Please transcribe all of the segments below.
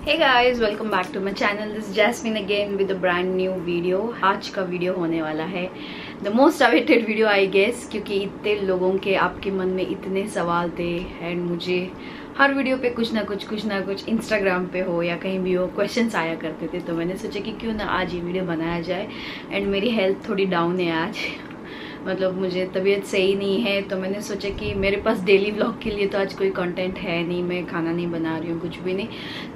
Hey guys, welcome back to my channel. This is Jasmine again with a brand new video. आज का video होने वाला है the most awaited video I guess, क्योंकि इतने लोगों के आपके मन में इतने सवाल थे एंड मुझे हर वीडियो पे कुछ ना कुछ इंस्टाग्राम पे हो या कहीं भी हो क्वेश्चंस आया करते थे। तो मैंने सोचा कि क्यों ना आज ये वीडियो बनाया जाए। एंड मेरी हेल्थ थोड़ी डाउन है आज, मतलब मुझे तबीयत सही नहीं है, तो मैंने सोचा कि मेरे पास डेली व्लॉग के लिए तो आज कोई कंटेंट है नहीं, मैं खाना नहीं बना रही हूँ, कुछ भी नहीं।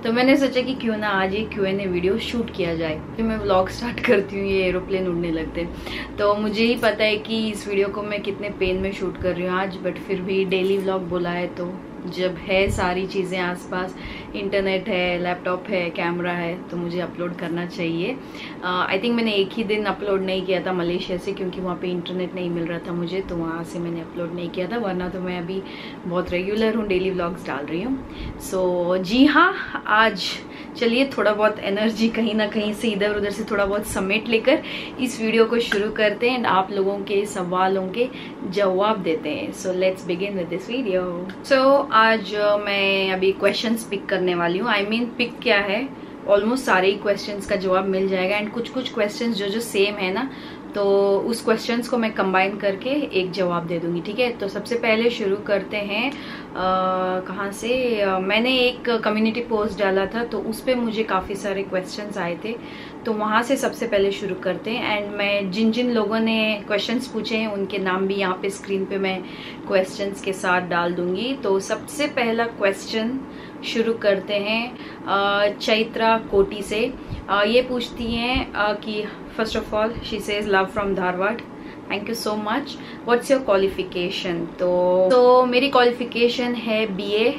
तो मैंने सोचा कि क्यों ना आज ये Q&A वीडियो शूट किया जाए। फिर मैं व्लॉग स्टार्ट करती हूँ, ये एरोप्लेन उड़ने लगते हैं। तो मुझे ही पता है कि इस वीडियो को मैं कितने पेन में शूट कर रही हूँ आज, बट फिर भी डेली व्लॉग बोला है तो जब है सारी चीज़ें आसपास, इंटरनेट है, लैपटॉप है, कैमरा है, तो मुझे अपलोड करना चाहिए। आई थिंक मैंने एक ही दिन अपलोड नहीं किया था मलेशिया से, क्योंकि वहाँ पे इंटरनेट नहीं मिल रहा था मुझे, तो वहाँ से मैंने अपलोड नहीं किया था। वरना तो मैं अभी बहुत रेगुलर हूँ, डेली व्लॉग्स डाल रही हूँ। सो जी हाँ, आज चलिए थोड़ा बहुत एनर्जी कहीं ना कहीं से इधर उधर से थोड़ा बहुत समेट लेकर इस वीडियो को शुरू करते हैं एंड आप लोगों के सवालों के जवाब देते हैं। So let's begin with this video. So आज मैं अभी क्वेश्चंस पिक करने वाली हूँ। आई मीन पिक क्या है, ऑलमोस्ट सारे ही क्वेश्चंस का जवाब मिल जाएगा एंड कुछ क्वेश्चंस जो सेम है ना, तो उस क्वेश्चंस को मैं कंबाइन करके एक जवाब दे दूंगी, ठीक है। तो सबसे पहले शुरू करते हैं कहाँ से। मैंने एक कम्युनिटी पोस्ट डाला था, तो उस पर मुझे काफ़ी सारे क्वेश्चंस आए थे, तो वहाँ से सबसे पहले शुरू करते हैं। एंड मैं जिन लोगों ने क्वेश्चंस पूछे हैं उनके नाम भी यहाँ पे स्क्रीन पे मैं क्वेश्चंस के साथ डाल दूंगी। तो सबसे पहला क्वेश्चन शुरू करते हैं चैत्रा कोटी से। ये पूछती हैं कि first of all she says love from Dharwad, thank you so much. What's your qualification? तो मेरी क्वालिफिकेशन है BA,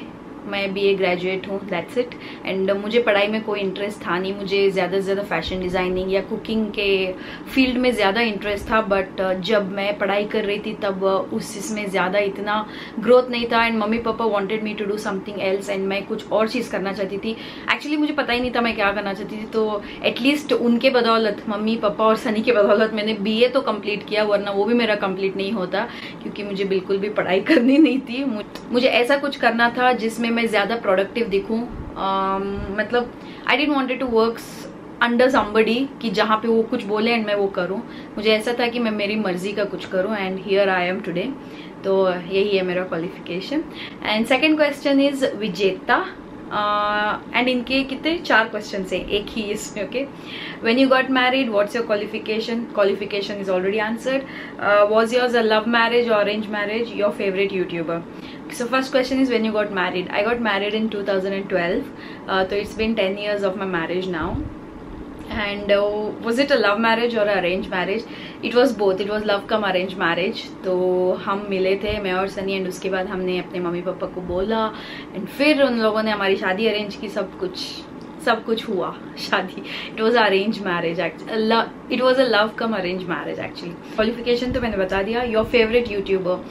मैं BA ग्रेजुएट हूँ, दैट्स इट। एंड मुझे पढ़ाई में कोई इंटरेस्ट था नहीं, मुझे ज़्यादा से ज़्यादा फैशन डिज़ाइनिंग या कुकिंग के फील्ड में ज़्यादा इंटरेस्ट था, बट जब मैं पढ़ाई कर रही थी तब उसमें ज़्यादा इतना ग्रोथ नहीं था and mummy papa wanted me to do something else and मैं कुछ और चीज़ करना चाहती थी। एक्चुअली मुझे पता ही नहीं था मैं क्या करना चाहती थी, तो एटलीस्ट उनके बदौलत, मम्मी पापा और सनी के बदौलत मैंने BA तो कंप्लीट किया, वरना वो भी मेरा कंप्लीट नहीं होता, क्योंकि मुझे बिल्कुल भी पढ़ाई करनी नहीं थी। मुझे ऐसा कुछ करना था जिसमें मैं ज़्यादा प्रोडक्टिव दिखूं। मतलब I didn't wanted to work under somebody, कि जहाँ पे वो कुछ बोले एंड मैं वो करूं। मुझे ऐसा था कि मैं मेरी मर्जी का कुछ करूं and here I am today. तो यही है मेरा qualification. And second question is Vijeta, and इनके कितने 4 क्वेश्चन है एक ही इसमें, okay. When you got married, what's your qualification? Qualification is already answered. Was yours a love marriage और arranged marriage? Your favourite YouTuber? So first question is when you got married. I got married in 2012, so it's been 10 years of my marriage now. And was it a love marriage or arranged marriage? It was both. It was love cum arranged marriage. तो हम मिले थे, मैं और Sunny, and उसके बाद हमने अपने मम्मी पापा को बोला एंड फिर उन लोगों ने हमारी शादी अरेंज की, सब कुछ हुआ शादी। It was arrange marriage, it was a love cum arrange marriage actually. Qualification तो मैंने बता दिया। Your favourite YouTuber?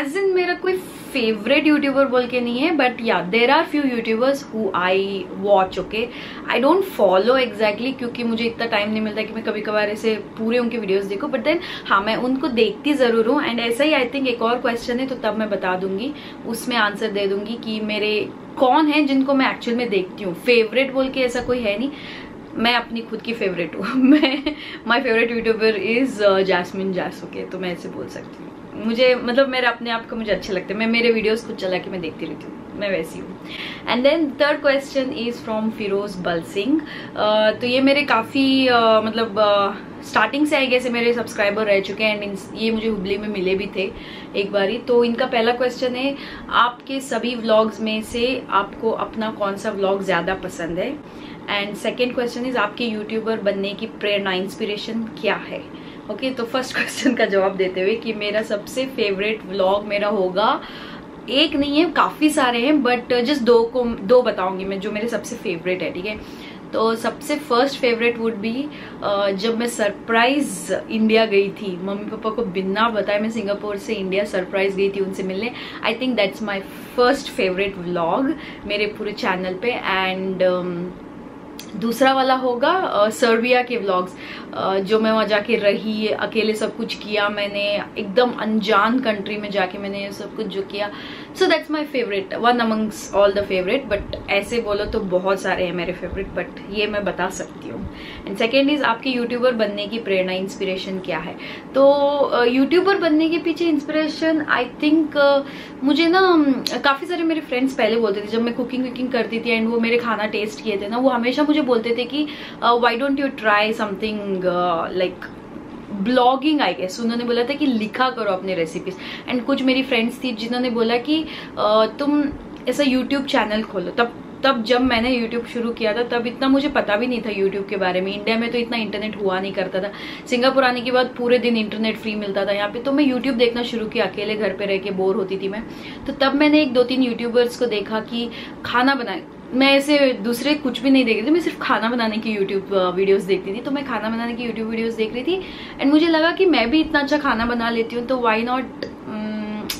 As in मेरा कोई फेवरेट यूट्यूबर बोल के नहीं है, but yeah there are few YouTubers who I watch, okay. I don't follow exactly, क्योंकि मुझे इतना टाइम नहीं मिलता कि मैं कभी कभार ऐसे पूरे उनके वीडियोस देखूं, बट देन हाँ, मैं उनको देखती जरूर हूँ। एंड ऐसा ही आई थिंक एक और क्वेश्चन है, तो तब मैं बता दूंगी, उसमें आंसर दे दूंगी कि मेरे कौन है जिनको मैं एक्चुअल में देखती हूँ। फेवरेट बोल के ऐसा कोई है नहीं, मैं अपनी खुद की फेवरेट हूँ। My favourite YouTuber is Jasmine Jas, okay. तो मैं ऐसे बोल सकती हूँ, मुझे मतलब मेरे अपने आप को मुझे अच्छे लगते हैं, मैं मेरे वीडियोस खुद चला के मैं देखती रहती हूँ, मैं वैसी हूँ। And then third question is from Firoz Bal Singh. तो ये मेरे काफ़ी मतलब स्टार्टिंग से आई गेस मेरे सब्सक्राइबर रह चुके हैं एंड ये मुझे हुबली में मिले भी थे एक बारी। तो इनका पहला क्वेश्चन है, आपके सभी व्लॉग्स में से आपको अपना कौन सा व्लॉग ज़्यादा पसंद है? एंड सेकेंड क्वेश्चन इज आपके यूट्यूबर बनने की प्रेरणा, इंस्पिरेशन क्या है? ओके, तो फर्स्ट क्वेश्चन का जवाब देते हुए कि मेरा सबसे फेवरेट व्लॉग मेरा होगा, एक नहीं है काफ़ी सारे हैं, बट जस्ट दो बताऊंगी मैं जो मेरे सबसे फेवरेट है, ठीक है। तो सबसे फर्स्ट फेवरेट वुड बी जब मैं सरप्राइज इंडिया गई थी, मम्मी पापा को बिना बताए मैं सिंगापुर से इंडिया सरप्राइज गई थी उनसे मिलने। I think that's my first favourite vlog मेरे पूरे चैनल पे। एंड दूसरा वाला होगा सर्बिया के व्लॉग्स, जो मैं वहाँ जाके रही, अकेले सब कुछ किया मैंने, एकदम अनजान कंट्री में जाके मैंने ये सब कुछ जो किया, so that's my favourite, one amongst all the favourite, but ऐसे बोलो तो बहुत सारे हैं मेरे फेवरेट, बट ये मैं बता सकती हूँ। एंड सेकेंड इज आपके यूट्यूबर बनने की प्रेरणा, इंस्पिरेशन क्या है? तो यूट्यूबर बनने के पीछे इंस्पिरेशन आई थिंक मुझे ना काफ़ी सारे मेरे फ्रेंड्स पहले बोलते थे, जब मैं कुकिंग करती थी एंड वो मेरे खाना टेस्ट किए थे ना, वो हमेशा मुझे बोलते थे कि why don't you try something like blogging, I guess उन्होंने बोला था कि लिखा करो अपने रेसिपीज। एंड कुछ मेरी फ्रेंड्स थी जिन्होंने बोला कि तुम ऐसा यूट्यूब चैनल खोलो। तब जब मैंने यूट्यूब शुरू किया था तब इतना मुझे पता भी नहीं था यूट्यूब के बारे में। इंडिया में तो इतना इंटरनेट हुआ नहीं करता था। सिंगापुर आने के बाद पूरे दिन इंटरनेट फ्री मिलता था यहाँ पे, तो मैं यूट्यूब देखना शुरू किया। अकेले घर पे रह के बोर होती थी मैं, तो तब मैंने 1-2-3 यूट्यूबर्स को देखा कि खाना बनाए। मैं ऐसे दूसरे कुछ भी नहीं देख रही थी, मैं सिर्फ खाना बनाने की यूट्यूब वीडियोस देखती थी। तो मैं खाना बनाने की यूट्यूब वीडियोस देख रही थी एंड मुझे लगा कि मैं भी इतना अच्छा खाना बना लेती हूँ, तो why not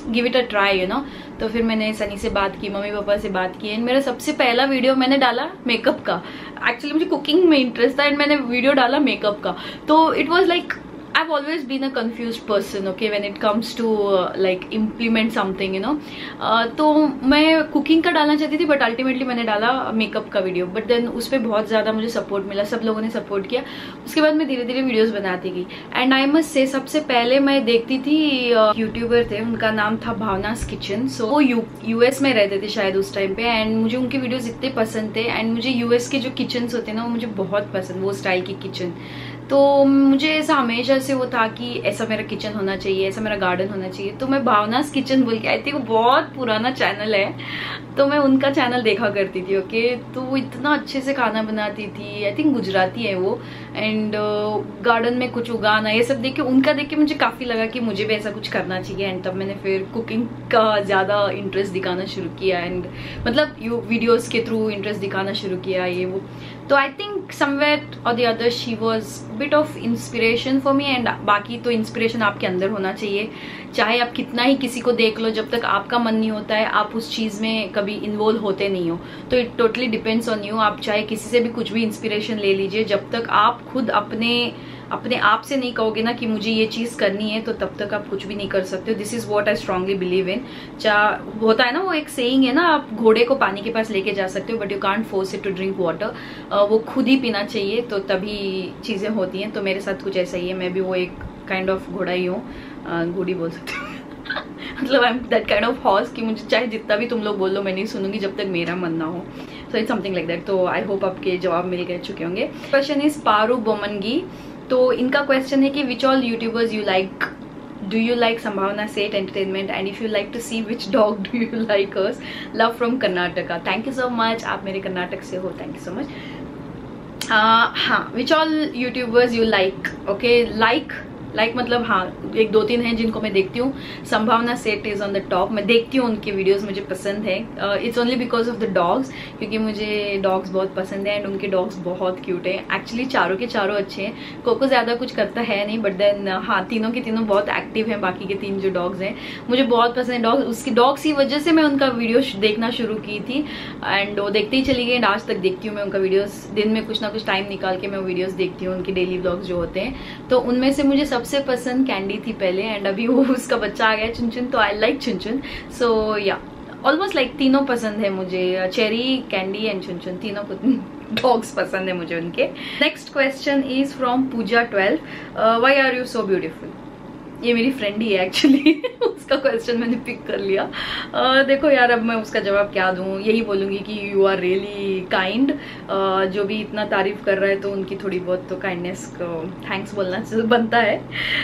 give it a try, you know. तो फिर मैंने सनी से बात की, मम्मी पापा से बात की एंड मेरा सबसे पहला वीडियो मैंने डाला मेकअप का। एक्चुअली मुझे कुकिंग में इंटरेस्ट था एंड मैंने वीडियो डाला मेकअप का। तो it was like I've always been a confused person, okay, when it comes to like implement something, you know. तो मैं कुकिंग का डालना चाहती थी बट अल्टीमेटली मैंने डाला मेकअप का वीडियो। बट देन उस पर बहुत ज़्यादा मुझे सपोर्ट मिला, सब लोगों ने सपोर्ट किया। उसके बाद मैं धीरे धीरे वीडियोस बनाती गई। एंड आई मस्ट से सबसे पहले मैं देखती थी यूट्यूबर थे, उनका नाम था भावनास किचन। सो वो यूएस में रहते थे शायद उस टाइम पे, एंड मुझे उनके वीडियोज इतने पसंद थे। एंड मुझे यूएस के जो किचन्स होते हैं ना वो मुझे बहुत पसंद, वो स्टाइल की किचन। तो मुझे ऐसा हमेशा से वो था कि ऐसा मेरा किचन होना चाहिए, ऐसा मेरा गार्डन होना चाहिए। तो मैं भावनास किचन बोल के आई थी, वो बहुत पुराना चैनल है, तो मैं उनका चैनल देखा करती थी, ओके। तो वो इतना अच्छे से खाना बनाती थी, आई थिंक गुजराती है वो। एंड गार्डन में कुछ उगाना, ये सब देख के मुझे काफ़ी लगा कि मुझे भी ऐसा कुछ करना चाहिए। एंड तब मैंने फिर कुकिंग का ज़्यादा इंटरेस्ट दिखाना शुरू किया, एंड मतलब वीडियोज़ के थ्रू इंटरेस्ट दिखाना शुरू किया ये वो। तो आई थिंक समवेयर और the other she was bit of inspiration for me. And बाकी तो इंस्पिरेशन आपके अंदर होना चाहिए, चाहे आप कितना ही किसी को देख लो, जब तक आपका मन नहीं होता है आप उस चीज़ में कभी इन्वॉल्व होते नहीं हो। तो it totally depends on you. आप चाहे किसी से भी कुछ भी इंस्पिरेशन ले लीजिए, जब तक आप खुद अपने आप से नहीं कहोगे ना कि मुझे ये चीज़ करनी है, तो तब तक आप कुछ भी नहीं कर सकते हो। This is what I strongly believe in. होता है ना वो एक सेइंग है ना, आप घोड़े को पानी के पास लेके जा सकते हो but you can't force it to drink water. वो खुद ही पीना चाहिए, तो तभी चीज़ें होती हैं। तो मेरे साथ कुछ ऐसा ही है, मैं भी वो एक काइंड ऑफ घोड़ा ही हूँ, घोड़ी बोल सकते हो मतलब I am that kind of horse कि मुझे चाहे जितना भी तुम लोग बोलो मैं नहीं सुनूंगी जब तक मेरा मन ना हो। So it's something like that. तो आई होप आपके जवाब मिल गए चुके होंगे। Question is Paru Bomnagi. तो इनका क्वेश्चन है कि which all YouTubers you like, do you like Sambhavna Seth entertainment, and if you like to see which dog do you like us, love from Karnataka. Thank you so much, आप मेरे कर्नाटक से हो, थैंक यू सो मच। हाँ, which all YouTubers you like, okay. Like मतलब हाँ, 1-2-3 हैं जिनको मैं देखती हूँ। संभावना सेठ इज ऑन द टॉप, मैं देखती हूँ उनके वीडियोस, मुझे पसंद है। It's only because of the dogs, क्योंकि मुझे डॉग्स बहुत पसंद है एंड उनके डॉग्स बहुत क्यूट है। एक्चुअली चारों के चारों अच्छे हैं, कोको ज़्यादा कुछ करता है नहीं, बट देन हाँ तीनों के तीनों बहुत एक्टिव हैं। बाकी के 3 जो डॉग्स हैं मुझे बहुत पसंद है डॉग्स। उसकी डॉग्स की वजह से मैं उनका वीडियो देखना शुरू की थी एंड वो देखते ही चली गई। एंड आज तक देखती हूँ मैं उनका वीडियोस, दिन में कुछ ना कुछ टाइम निकाल के मैं वीडियोस देखती हूँ, उनके डेली व्लॉग्स जो होते हैं। तो उनमें से मुझे सबसे पसंद कैंडी थी पहले, एंड अभी वो उसका बच्चा आ गया चुनचुन, तो आई लाइक चुनचुन। सो या ऑलमोस्ट लाइक तीनों पसंद है मुझे, चेरी, कैंडी एंड चुनचुन, तीनों डॉग्स पसंद है मुझे उनके। Next question is from Pooja 12, why are you so beautiful. ये मेरी फ्रेंड ही है एक्चुअली उसका क्वेश्चन मैंने पिक कर लिया। देखो यार, अब मैं उसका जवाब क्या दूं, यही बोलूंगी कि यू आर रियली काइंड। जो भी इतना तारीफ कर रहा है तो उनकी थोड़ी बहुत तो काइंडनेस को थैंक्स बोलना बनता है।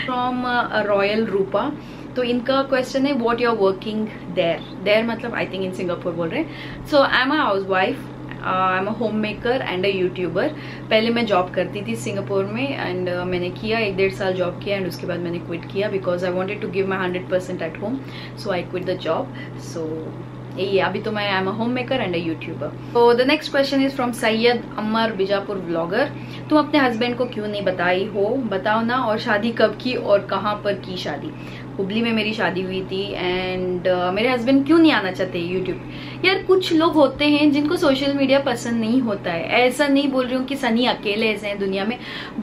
फ्रॉम रॉयल रूपा, तो इनका क्वेश्चन है what you are working there मतलब आई थिंक इन सिंगापुर बोल रहे हैं। So I am a housewife, I am a homemaker and a YouTuber. पहले मैं जॉब करती थी सिंगापुर में एंड मैंने किया 1-1.5 साल जॉब किया एंड उसके बाद मैंने क्विट किया because I wanted to give my 100% at home, so I quit the job. So यही अभी तो मैं I am a homemaker and a YouTuber. तो the next question is from Syed Amar Bijapur vlogger, तुम अपने हस्बैंड को क्यों नहीं बताई हो, बताओ ना, और शादी कब की और कहाँ पर की शादी। हुबली में मेरी शादी हुई थी एंड मेरे हस्बैंड क्यों नहीं आना चाहते यूट्यूब, यार कुछ लोग होते हैं जिनको सोशल मीडिया पसंद नहीं होता है, ऐसा नहीं बोल रही हूँ कि सनी अकेले ऐसे हैं, दुनिया में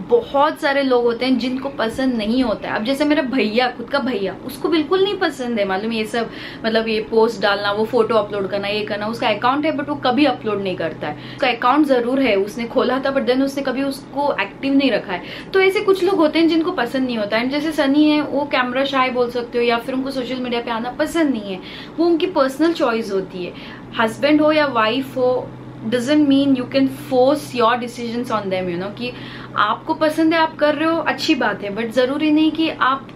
बहुत सारे लोग होते हैं जिनको पसंद नहीं होता है। अब जैसे मेरा भैया, खुद का भैया, उसको बिल्कुल नहीं पसंद है मालूम ये सब, मतलब ये पोस्ट डालना, वो फोटो अपलोड करना, ये करना। उसका अकाउंट है बट वो कभी अपलोड नहीं करता है। उसका अकाउंट जरूर है, उसने खोला था बट देन उसने कभी उसको एक्टिव नहीं रखा है। तो ऐसे कुछ लोग होते हैं जिनको पसंद नहीं होता है। जैसे सनी है, वो कैमरा शाय बोल सकते हो, या फिर उनको सोशल मीडिया पे आना पसंद नहीं है, वो उनकी पर्सनल चॉइस होती है। हस्बैंड हो या वाइफ हो, doesn't mean you can force your decisions on them, you know, कि आपको पसंद है आप कर रहे हो, अच्छी बात है, बट जरूरी नहीं कि आप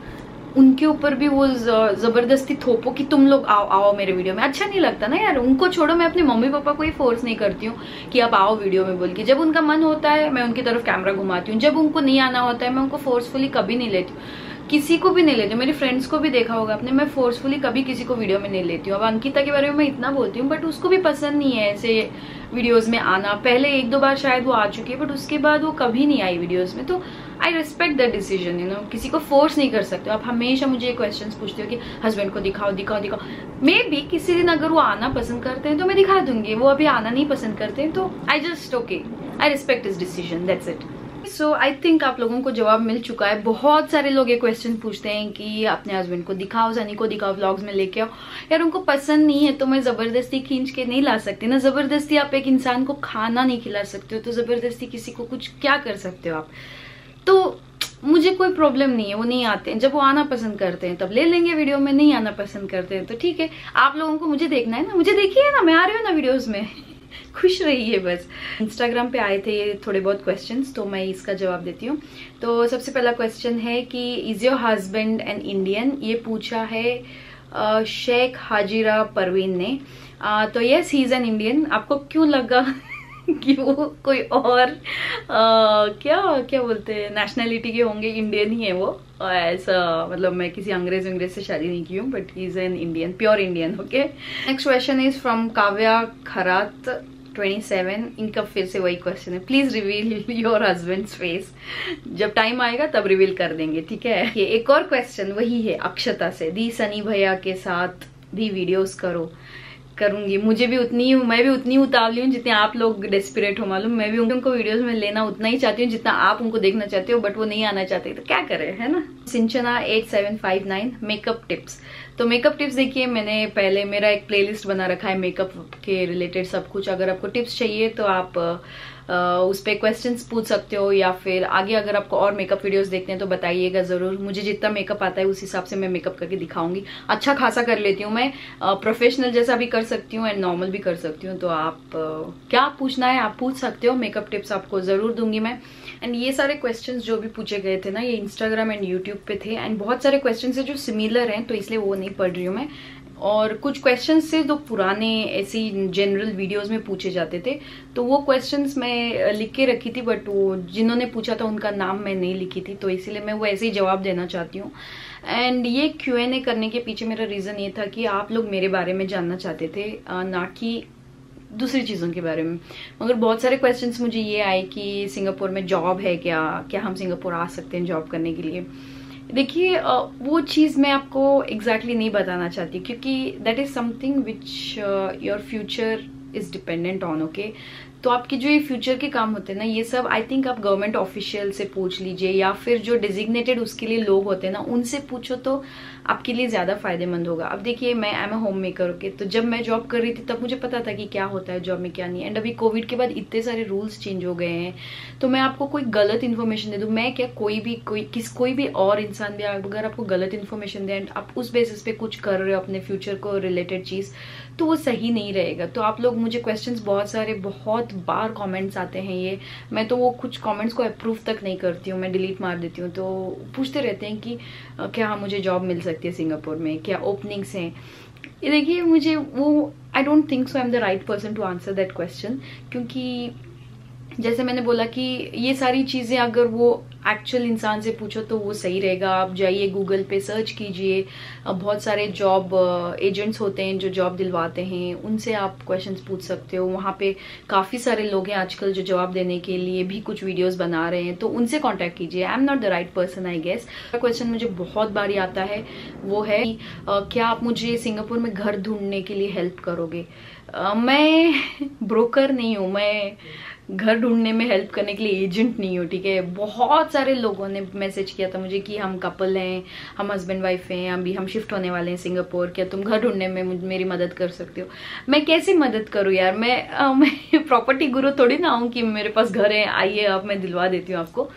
उनके ऊपर भी वो जबरदस्ती थोपो कि तुम लोग आओ आओ मेरे वीडियो में। अच्छा नहीं लगता ना यार। उनको छोड़ो, मैं अपने मम्मी पापा को ही फोर्स नहीं करती हूँ कि आप आओ वीडियो में बोल के। जब उनका मन होता है मैं उनकी तरफ कैमरा घुमाती हूँ, जब उनको नहीं आना होता है मैं उनको फोर्सफुली कभी नहीं लेती हूँ, किसी को भी नहीं लेती हूँ। मेरी फ्रेंड्स को भी देखा होगा आपने, मैं फोर्सफुली कभी किसी को वीडियो में नहीं लेती हूँ। अब अंकिता के बारे में मैं इतना बोलती हूँ बट उसको भी पसंद नहीं है ऐसे वीडियोस में आना। पहले 1-2 बार शायद वो आ चुकी है बट उसके बाद वो कभी नहीं आई वीडियोस में। तो I respect the decision, you know, किसी को फोर्स नहीं कर सकते। आप हमेशा मुझे ये क्वेश्चन पूछते हो कि हस्बैंड को दिखाओ दिखाओ दिखाओ। मे बी किसी दिन अगर वो आना पसंद करते हैं तो मैं दिखा दूंगी, वो अभी आना नहीं पसंद करते हैं तो I just okay, I respect his decision, that's it. So I think आप लोगों को जवाब मिल चुका है। बहुत सारे लोग ये क्वेश्चन पूछते हैं कि अपने हस्बैंड को दिखाओ, सनी को दिखाओ, व्लॉग्स में लेके आओ। यार उनको पसंद नहीं है तो मैं जबरदस्ती खींच के नहीं ला सकती ना। जबरदस्ती आप एक इंसान को खाना नहीं खिला सकते हो, तो जबरदस्ती किसी को कुछ क्या कर सकते हो आप। तो मुझे कोई प्रॉब्लम नहीं है, वो नहीं आते हैं। जब वो आना पसंद करते हैं तब ले लेंगे वीडियो में, नहीं आना पसंद करते हैं तो ठीक है। आप लोगों को मुझे देखना है ना, मुझे देखिए ना, मैं आ रही हूँ ना वीडियोस में खुश रहिए बस। इंस्टाग्राम पे आए थे थोड़े बहुत क्वेश्चंस, तो मैं इसका जवाब देती हूँ। तो सबसे पहला क्वेश्चन है कि is your husband an Indian, ये पूछा है शेख हाजिरा परवीन ने। तो yes, he is an Indian. आपको क्यों लगा कि वो कोई और क्या क्या बोलते हैं नेशनैलिटी के होंगे? इंडियन ही है वो, ऐसा मतलब मैं किसी अंग्रेज से शादी नहीं की हूँ, but he is an Indian, pure Indian. Okay, next question is from Kavya Kharat 27। इनका फिर से वही क्वेश्चन है, please reveal your husband's face. जब टाइम आएगा तब रिवील कर देंगे, ठीक है। ये एक और क्वेश्चन वही है अक्षता से, दी सनी भैया के साथ भी वीडियोस करूंगी। मैं भी उतनी उतावली हूँ जितने आप लोग डेस्परेट हो मालूम। मैं भी उनको वीडियोस में लेना उतना ही चाहती हूँ जितना आप उनको देखना चाहते हो, बट वो नहीं आना चाहते तो क्या करें, है ना। सिंचना 8759 मेकअप टिप्स। तो मेकअप टिप्स देखिए, मैंने पहले मेरा एक प्लेलिस्ट बना रखा है मेकअप के रिलेटेड सब कुछ। अगर आपको टिप्स चाहिए तो आप उस पर क्वेश्चंस पूछ सकते हो, या फिर आगे अगर आपको और मेकअप वीडियोस देखते हैं तो बताइएगा जरूर। मुझे जितना मेकअप आता है उस हिसाब से मैं मेकअप करके दिखाऊंगी। अच्छा खासा कर लेती हूँ मैं, प्रोफेशनल जैसा भी कर सकती हूँ एंड नॉर्मल भी कर सकती हूँ। तो आप क्या पूछना है आप पूछ सकते हो, मेकअप टिप्स आपको जरूर दूंगी मैं। एंड ये सारे क्वेश्चंस जो भी पूछे गए थे ना, ये इंस्टाग्राम एंड यूट्यूब पे थे, एंड बहुत सारे क्वेश्चंस है जो सिमिलर हैं तो इसलिए वो नहीं पढ़ रही हूँ मैं। और कुछ क्वेश्चंस से जो पुराने ऐसी जनरल वीडियोस में पूछे जाते थे, तो वो क्वेश्चंस मैं लिख के रखी थी, बट वो जिन्होंने पूछा था उनका नाम मैं नहीं लिखी थी, तो इसीलिए मैं वो ऐसे ही जवाब देना चाहती हूँ। एंड ये Q&A करने के पीछे मेरा रीजन ये था कि आप लोग मेरे बारे में जानना चाहते थे, ना कि दूसरी चीज़ों के बारे में। मगर बहुत सारे क्वेश्चंस मुझे ये आए कि सिंगापुर में जॉब है क्या हम सिंगापुर आ सकते हैं जॉब करने के लिए। देखिए वो चीज़ मैं आपको एग्जैक्टली नहीं बताना चाहती, क्योंकि that is something which your future is dependent on. Okay, तो आपके जो ये फ्यूचर के काम होते हैं ना, ये सब आई थिंक आप गवर्नमेंट ऑफिशियल से पूछ लीजिए, या फिर जो डिजिग्नेटेड उसके लिए लोग होते हैं ना उनसे पूछो, तो आपके लिए ज्यादा फायदेमंद होगा। अब देखिए, मैं am a homemaker, okay, तो जब मैं जॉब कर रही थी तब मुझे पता था कि क्या होता है जॉब में क्या नहीं। एंड अभी कोविड के बाद इतने सारे रूल्स चेंज हो गए हैं, तो मैं आपको कोई गलत इन्फॉर्मेशन दे दूं, मैं क्या कोई भी और इंसान भी अगर आपको गलत इन्फॉर्मेशन दे एंड आप उस बेसिस पे कुछ कर रहे हो अपने फ्यूचर को रिलेटेड चीज, तो वो सही नहीं रहेगा। तो आप लोग मुझे क्वेश्चंस बहुत बार कमेंट्स आते हैं, ये मैं तो वो कुछ कमेंट्स को अप्रूव तक नहीं करती हूँ, मैं डिलीट मार देती हूँ। तो पूछते रहते हैं कि क्या मुझे जॉब मिल सकती है सिंगापुर में, क्या ओपनिंग्स हैं। ये देखिए, मुझे वो I don't think so I am the right person to answer that question, क्योंकि जैसे मैंने बोला कि ये सारी चीजें अगर वो एक्चुअल इंसान से पूछो तो वो सही रहेगा। आप जाइए गूगल पे सर्च कीजिए, बहुत सारे जॉब एजेंट्स होते हैं जो जॉब दिलवाते हैं, उनसे आप क्वेश्चंस पूछ सकते हो। वहाँ पे काफी सारे लोग हैं आजकल जो जवाब देने के लिए भी कुछ वीडियोस बना रहे हैं, तो उनसे कांटेक्ट कीजिए। I am not the right person I guess. Question मुझे बहुत बारी आता है, वो है क्या आप मुझे सिंगापुर में घर ढूंढने के लिए हेल्प करोगे। मैं ब्रोकर नहीं हूँ, मैं घर ढूंढने में हेल्प करने के लिए एजेंट नहीं हूँ, ठीक है। बहुत सारे लोगों ने मैसेज किया था मुझे कि हम कपल हैं, हम हस्बैंड वाइफ हैं, अभी हम शिफ्ट होने वाले हैं सिंगापुर, क्या तुम घर ढूंढने में मेरी मदद कर सकते हो। मैं कैसे मदद करूँ यार, मैं प्रॉपर्टी गुरु थोड़ी ना हूँ कि मेरे पास घर है, आइए अब मैं दिलवा देती हूँ आपको।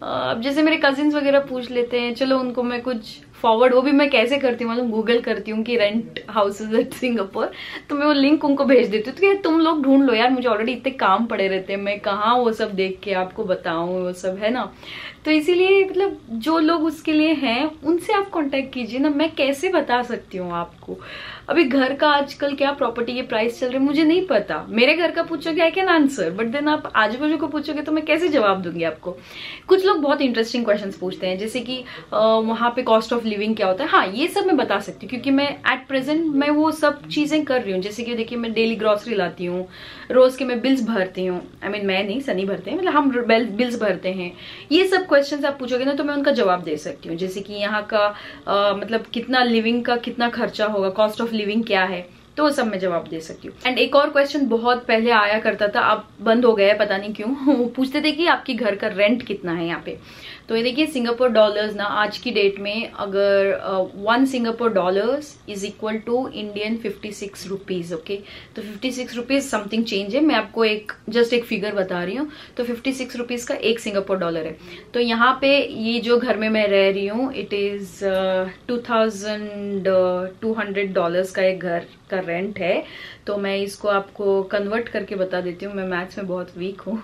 अब जैसे मेरे कजिन्स वगैरह पूछ लेते हैं, चलो उनको मैं कुछ फॉरवर्ड, वो भी मैं कैसे करती हूँ मतलब गूगल करती हूँ कि रेंट हाउसेज एट सिंगापुर, तो मैं वो लिंक उनको भेज देती हूँ तो तुम लोग ढूंढ लो यार, मुझे ऑलरेडी इतने काम पड़े रहते हैं, मैं कहाँ वो सब देख के आपको बताऊँ, वो सब है ना। तो इसीलिए मतलब जो लोग उसके लिए हैं उनसे आप कांटेक्ट कीजिए ना, मैं कैसे बता सकती हूँ आपको। अभी घर का आजकल क्या प्रॉपर्टी के प्राइस चल रहे मुझे नहीं पता। मेरे घर का पूछोगे I can answer, but then आप आजू बाजू को पूछोगे तो मैं कैसे जवाब दूंगी आपको। कुछ लोग बहुत इंटरेस्टिंग क्वेश्चंस पूछते हैं, जैसे कि वहां पे कॉस्ट ऑफ लिविंग क्या होता है। हाँ, ये सब मैं बता सकती हूँ क्योंकि मैं एट प्रेजेंट मैं वो सब चीजें कर रही हूँ। जैसे कि देखिए मैं डेली ग्रोसरी लाती हूँ, रोज के मैं बिल्स भरती हूँ, आई मीन मैं नहीं, सनी भरते हैं, मतलब हम बिल्स भरते हैं। ये सब क्वेश्चन आप पूछोगे ना तो मैं उनका जवाब दे सकती हूँ। जैसे कि यहाँ का मतलब कितना लिविंग का कितना खर्चा होगा, कॉस्ट ऑफ लिविंग क्या है, तो वो सब मैं जवाब दे सकती हूँ। एंड एक और क्वेश्चन बहुत पहले आया करता था, अब बंद हो गया है पता नहीं क्यों। वो पूछते थे कि आपके घर का रेंट कितना है यहाँ पे। तो ये देखिए सिंगापुर डॉलर्स ना आज की डेट में अगर 1 Singapore dollars is equal to Indian 56 rupees. Okay, तो 56 रुपीज समथिंग चेंज है, मैं आपको जस्ट एक फिगर बता रही हूँ। तो 56 रुपीज का 1 सिंगापुर डॉलर है। तो यहाँ पे ये जो घर में मैं रह रही हूँ इट इज $2200 का एक घर का रेंट है। तो मैं इसको आपको कन्वर्ट करके बता देती हूँ, मैं मैथ्स में बहुत वीक हूँ।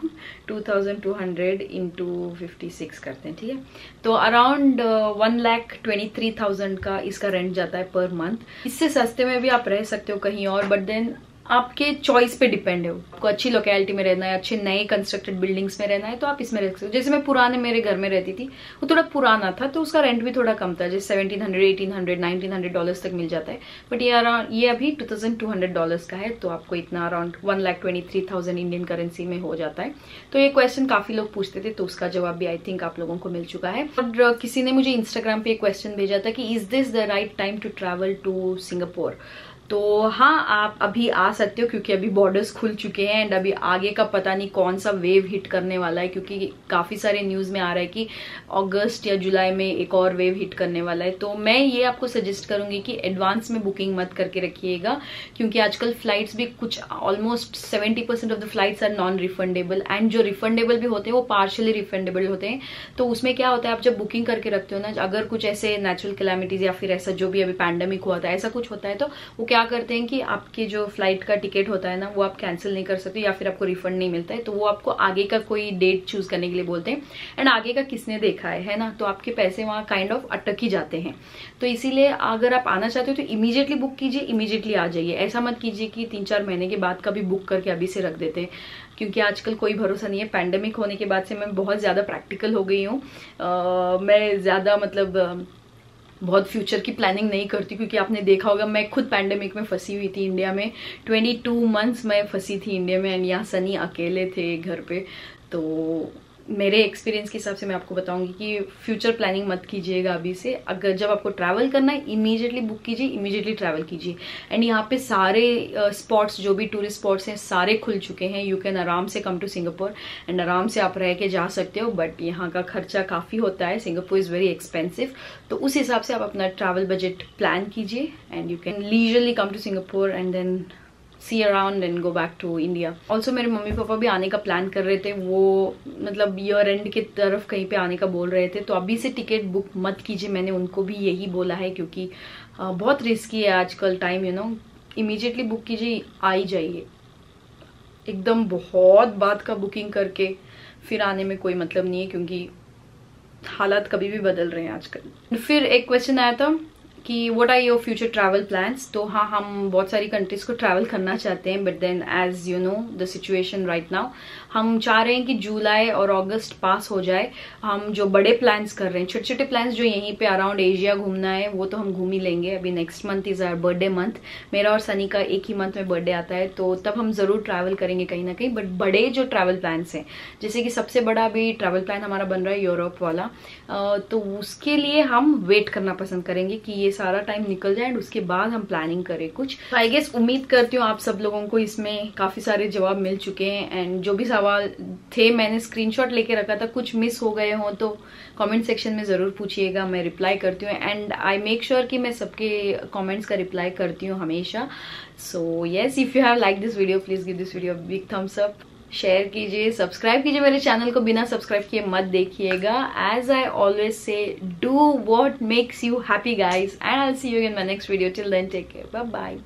2200 इंटू 56 करते हैं, ठीक है। तो अराउंड 1,23,000 का इसका रेंट जाता है पर मंथ। इससे सस्ते में भी आप रह सकते हो कहीं और, बट देन आपके चॉइस पे डिपेंड है। आपको अच्छी लोकेलिटी में रहना है, अच्छे नए कंस्ट्रक्टेड बिल्डिंग्स में रहना है तो आप इसमें रह सकते हो। जैसे मैं पुराने मेरे घर में रहती थी, वो थोड़ा पुराना था तो उसका रेंट भी थोड़ा कम था, जैसे $1,700, $1,800, $1,900 तक मिल जाता है। बट ये अभी $2,200 का है, तो आपको इतना अराउंड 1,23,000 इंडियन करेंसी में हो जाता है। तो ये क्वेश्चन काफी लोग पूछते थे, तो उसका जवाब भी आई थिंक आप लोगों को मिल चुका है। और किसी ने मुझे इंस्टाग्राम पे एक क्वेश्चन भेजा था कि is this the right time to travel to Singapore. तो हाँ, आप अभी आ सकते हो क्योंकि अभी बॉर्डर्स खुल चुके हैं एंड अभी आगे का पता नहीं कौन सा वेव हिट करने वाला है, क्योंकि काफी सारे न्यूज में आ रहा है कि अगस्त या जुलाई में एक और वेव हिट करने वाला है। तो मैं ये आपको सजेस्ट करूंगी कि एडवांस में बुकिंग मत करके रखिएगा, क्योंकि आजकल फ्लाइट्स भी कुछ almost 70% of the flights are non refundable, and जो रिफंडेबल भी होते हैं वो पार्शियली रिफंडेबल होते हैं। तो उसमें क्या होता है, आप जब बुकिंग करके रखते हो ना, अगर कुछ ऐसे नेचुरल कैलामिटीज या फिर ऐसा जो भी अभी पैंडेमिक हुआ था ऐसा कुछ होता है, तो वो क्या करते हैं कि आपके जो फ्लाइट का टिकट होता है ना वो आप कैंसिल नहीं कर सकते या फिर आपको रिफंड नहीं मिलता है। तो वो आपको आगे का कोई डेट चूज करने के लिए बोलते हैं, एंड आगे का किसने देखा है ना, तो आपके पैसे वहां काइंड ऑफ अटक ही जाते हैं। तो इसीलिए अगर आप आना चाहते हो तो इमीडिएटली बुक कीजिए, इमीडिएटली आ जाइए। ऐसा मत कीजिए कि 3-4 महीने के बाद का भी बुक करके अभी से रख देते हैं, क्योंकि आजकल कोई भरोसा नहीं है। पैंडेमिक होने के बाद से मैं बहुत ज्यादा प्रैक्टिकल हो गई हूँ। मैं ज्यादा मतलब बहुत फ्यूचर की प्लानिंग नहीं करती, क्योंकि आपने देखा होगा मैं खुद पैंडेमिक में फंसी हुई थी इंडिया में। 22 मंथ्स मैं फंसी थी इंडिया में, एंड यहाँ सनी अकेले थे घर पे। तो मेरे एक्सपीरियंस के हिसाब से मैं आपको बताऊंगी कि फ्यूचर प्लानिंग मत कीजिएगा अभी से। अगर जब आपको ट्रैवल करना है इमीडिएटली बुक कीजिए, इमीडिएटली ट्रैवल कीजिए। एंड यहाँ पे सारे स्पॉट्स जो भी टूरिस्ट स्पॉट्स हैं सारे खुल चुके हैं। यू कैन आराम से कम टू सिंगापुर एंड आराम से आप रह के जा सकते हो, बट यहाँ का खर्चा काफी होता है। सिंगापुर इज वेरी एक्सपेंसिव, तो उस हिसाब से आप अपना ट्रैवल बजट प्लान कीजिए and you can leisurely come to Singapore and then see around and go back to India. Also मेरे मम्मी पापा भी आने का प्लान कर रहे थे, वो मतलब ईयर एंड की तरफ कहीं पे आने का बोल रहे थे। तो अभी से टिकट बुक मत कीजिए, मैंने उनको भी यही बोला है, क्योंकि बहुत रिस्की है आजकल time, you know. Immediately book कीजिए, आ ही जाइए। एकदम बहुत बात का बुकिंग करके फिर आने में कोई मतलब नहीं है, क्योंकि हालात कभी भी बदल रहे हैं आजकल। फिर एक क्वेश्चन आया था कि what are your future travel plans. तो हाँ, हम बहुत सारी कंट्रीज को ट्रैवल करना चाहते हैं, but then as you know the situation right now, हम चाह रहे हैं कि जुलाई और अगस्त पास हो जाए। हम जो बड़े प्लान्स कर रहे हैं, छोटे छोटे प्लान्स जो यहीं पे अराउंड एशिया घूमना है, वो तो हम घूम ही लेंगे। अभी next month is our birthday month, मेरा और सनी का एक ही मंथ में बर्थडे आता है, तो तब हम जरूर ट्रैवल करेंगे कहीं ना कहीं। बट बड़े जो ट्रैवल प्लान्स हैं, जैसे कि सबसे बड़ा अभी ट्रैवल प्लान हमारा बन रहा है यूरोप वाला, तो उसके लिए हम वेट करना पसंद करेंगे कि ये सारा टाइम निकल जाए एंड उसके बाद हम प्लानिंग करें कुछ। आई गेस उम्मीद करती हूँ आप सब लोगों को इसमें काफी सारे जवाब मिल चुके हैं, एंड जो भी सवाल थे मैंने स्क्रीनशॉट लेके रखा था, कुछ मिस हो गए हो तो कमेंट सेक्शन में जरूर पूछिएगा, मैं रिप्लाई करती हूँ। एंड आई मेक श्योर कि मैं सबके कमेंट्स का रिप्लाई करती हूँ हमेशा। So yes, if you have like this video, please give this video big thumbs up, share कीजिए, सब्सक्राइब कीजिए मेरे चैनल को, बिना सब्सक्राइब किए मत देखिएगा। As I always say, do what makes you happy guys, and I will see you in my next video. Till then take care, bye bye.